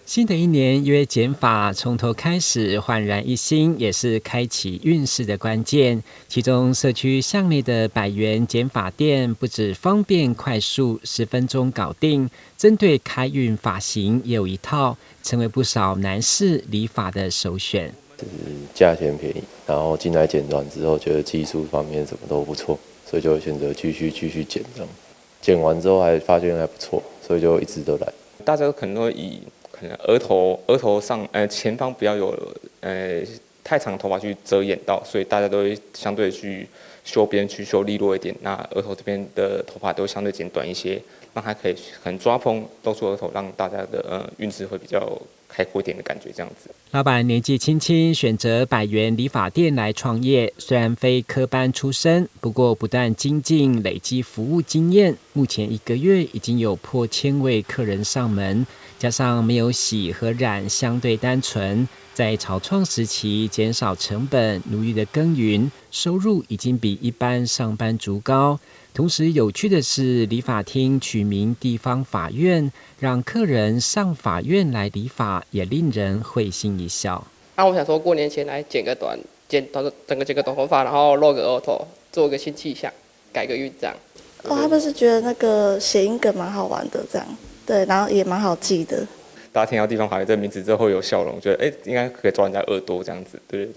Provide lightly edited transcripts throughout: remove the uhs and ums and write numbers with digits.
新的一年约减法，从头开始焕然一新，也是开启运势的关键。其中社区巷内的100元减法店不止方便快速，10分钟搞定。针对开运发型也有一套，成为不少男士理发的首选。就是价钱便宜，然后进来剪短之后，觉得技术方面什么都不错，所以就选择继续剪这样。剪完之后还发现还不错，所以就一直都来。大家可能会以可能额头上前方不要有太长的头发去遮掩到，所以大家都会相对去修边去修利落一点。那额头这边的头发都相对剪短一些，让它可以很抓蓬露出额头，让大家的运势会比较开阔一点的感觉，这样子。老板年纪轻轻，选择100元理发店来创业，虽然非科班出身，不过不断精进，累积服务经验，目前1个月已经有破1000位客人上门，加上没有洗和染，相对单纯，在草创时期减少成本，努力的耕耘，收入已经比一般上班族高。同时有趣的是，理发厅取名地方法院，让客人上法院来理发，也令人会心一笑。我想说过年前来剪个短头发，然后露个额头，做个新气象，改个运这样。他们是觉得那个谐音梗蛮好玩的，这样对，然后也蛮好记的。大家听到地方法院这个名字之后会有笑容，觉得应该可以抓人家耳朵这样子，对。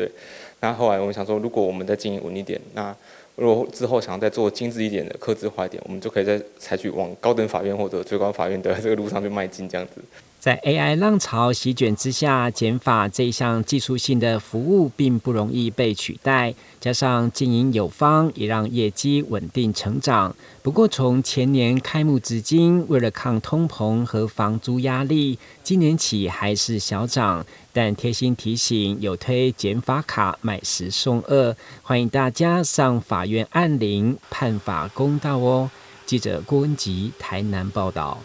然后后来我们想说，如果我们再经营稳一点，那如果之后想要再做精致一点的、客制化一点，我们就可以再采取往高等法院或者最高法院的这个路上去迈进，这样子。在 AI 浪潮席卷之下，减法这一项技术性的服务并不容易被取代，加上经营有方，也让业绩稳定成长。不过从前年开幕至今，为了抗通膨和房租压力，今年起还是小涨，但贴心提醒有推减法卡，买10送2，欢迎大家上法院按铃，判法公道哦。记者郭文吉台南报道。